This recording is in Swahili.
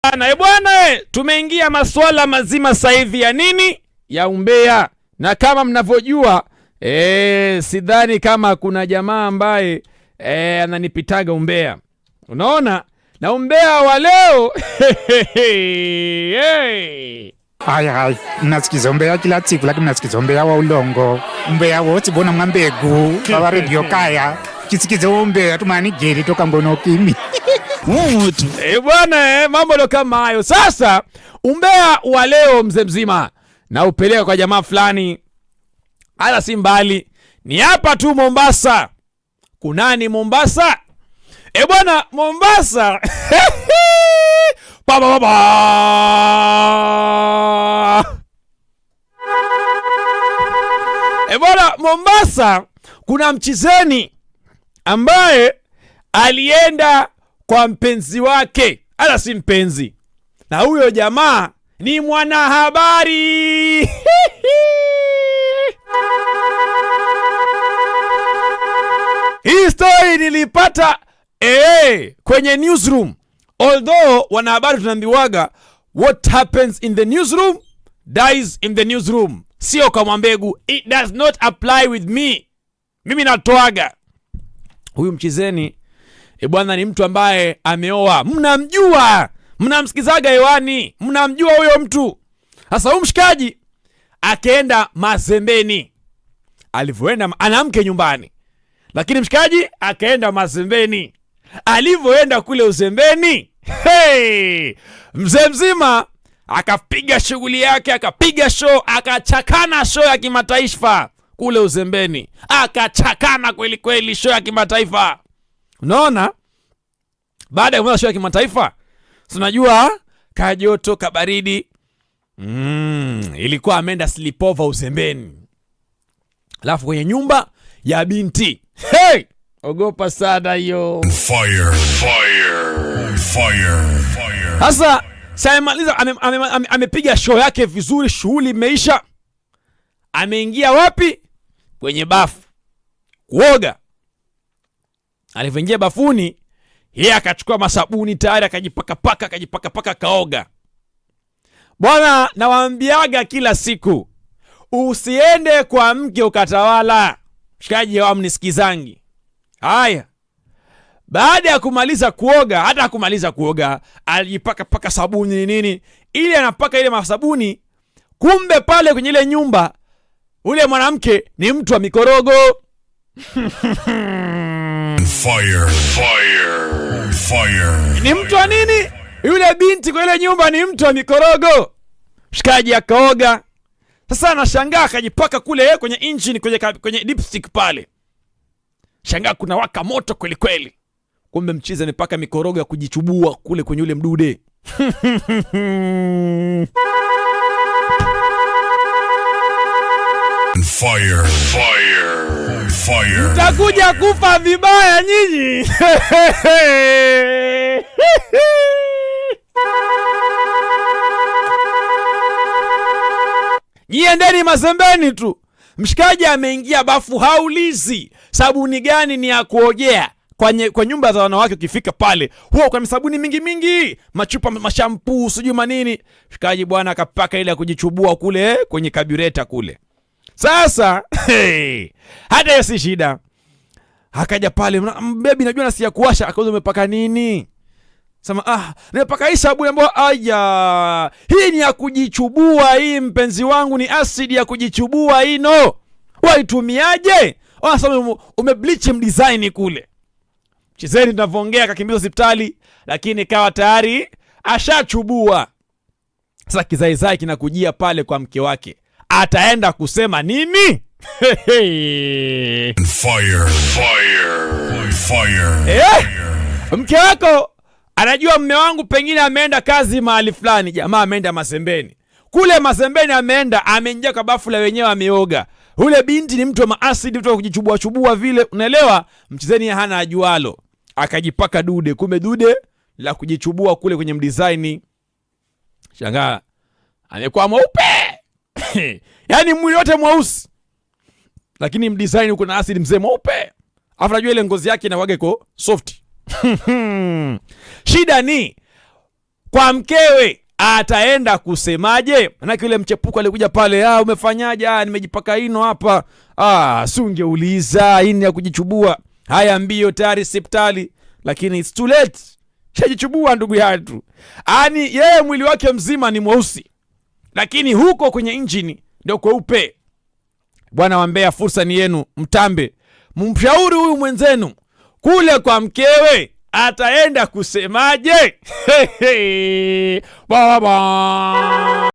sana. Bwana tumeingia masuala mazima sasa hivi ya nini? Ya umbea. Na kama mnavyojua sidhani kama kuna jamaa ambaye ananipitaga umbea. Unaona? Na umbea wa leo Hai, mnasikiza umbea kila siku, lakini mnasikiza umbea wa ulongo. Umbea wote bona mwambegu, baba radio kaya. Kisikiza umbea tumani jeri toka ngono kimi. Mtu. Bwana mambo ndo kama hayo. Sasa umbea wa leo mzee mzima na upeleka kwa jamaa fulani. Ala si mbali. Ni hapa tu Mombasa. Kunani Mombasa? Bwana Mombasa. Baba. Bwana Mombasa kuna mchizeni ambaye alienda kwa mpenzi wake. Ala si mpenzi. Na huyo jamaa ni mwanahabari. Hii story nilipata kwenye newsroom. Although wanahabari tunaambiwaga what happens in the newsroom dies in the newsroom. Sio kama mbegu. It does not apply with me. Mimi natoaga. Huyu mchizeni bwana ni mtu ambaye ameoa. Mnamjua. Mnamsikizaga hewani. Mnamjua huyo mtu. Sasa huyu mshikaji akaenda Mazembeni. Alivyoenda ana mke nyumbani. Lakini mshikaji akaenda Mazembeni. Alivyoenda kule Uzembeni, mzee mzima akapiga shughuli yake, akapiga show, akachakana show ya kimataifa kule Uzembeni. Akachakana kweli kweli show ya kimataifa. Unaona? Baada ya show ya kimataifa, tunajua kajoto kabaridi. Ilikuwa ameenda sleepover Uzembeni. Alafu kwenye nyumba ya binti. Ogopa sana hiyo. Fire. Sasa Saimaliza amepiga show yake vizuri, shughuli imeisha. Ameingia wapi? Kwenye bafu. Kuoga. Alivyoingia bafuni, yeye akachukua masabuni tayari akajipaka kaoga. Bwana nawaambiaga kila siku, usiende kwa mke ukatawala. Shikaji amnisikizangi. Haya. Baada ya kumaliza kuoga, hata kumaliza kuoga, alijipaka sabuni nini. Ili anapaka ile masabuni, kumbe pale kwenye ile nyumba ule mwanamke ni mtu wa mikorogo. Fire. Ni mtu wa nini? Yule binti kwa ile nyumba ni mtu wa mikorogo. Shikaji akaoga. Sasa anashangaa akajipaka kule kwenye engine kwenye dipstick pale. Shangaa kuna waka moto kweli kweli. Kumbe mchiza amepaka mikorogo ya kujichubua kule kwenye ule mdude. Fire. Mtakuja kufa vibaya nyinyi. Jiendeni Mazembeni tu. Mshikaji ameingia bafu, haulizi sabuni gani ni ya kuogea. Kwa nyumba za wanawake ukifika pale, huwa kwa sabuni mingi, machupa mashampoo sijui manini. Mshikaji bwana akapaka ile ya kujichubua kule kwenye kabureta kule. Sasa hata hiyo si shida. Akaja pale, baby najua nasi ya kuwasha. Akauza umepaka nini? Sema nimepaka hii sabuni ambayo hii ni ya kujichubua hii mpenzi wangu, ni acid ya kujichubua hii no. Waitumiaje? Sema umebleach mdesign kule. Chizeni tunavyoongea akakimbia hospitali, lakini kawa tayari ashachubua. Sasa kizaizai kinakujia pale kwa mke wake. Ataenda kusema nini? Fire. Mke wako anajua mume wangu pengine ameenda kazi mahali fulani. Jamaa ameenda Mazembeni. Kule Mazembeni ameingia kwa bafu la wenyewe ameoga. Ule binti ni mtu wa maasidi, mtu wa kujichubua vile, unaelewa? Mchezeni hana ajualo. Akajipaka dude, kumbe dude la kujichubua kule kwenye mdesign. Shangaa amekuwa mweupe. Yaani mwili wote mweusi. Lakini mdesign uko na asidi mzee mweupe. Afu najua ile ngozi yake inawaga iko soft. Shida ni kwa mkewe ataenda kusemaje? Manake yule mchepuko alikuja pale, umefanyaje? Nimejipaka ino hapa. Si ungeuliza, hii ni ya kujichubua. Haya mbio tayari hospitali, lakini it's too late. Shajichubua ndugu yetu. Yeye mwili wake mzima ni mweusi, lakini huko kwenye injini ndio kweupe. Bwana wa Mbeya, fursa ni yenu, mtambe. Mshauri huyu mwenzenu kule kwa mkewe ataenda kusemaje? Baba.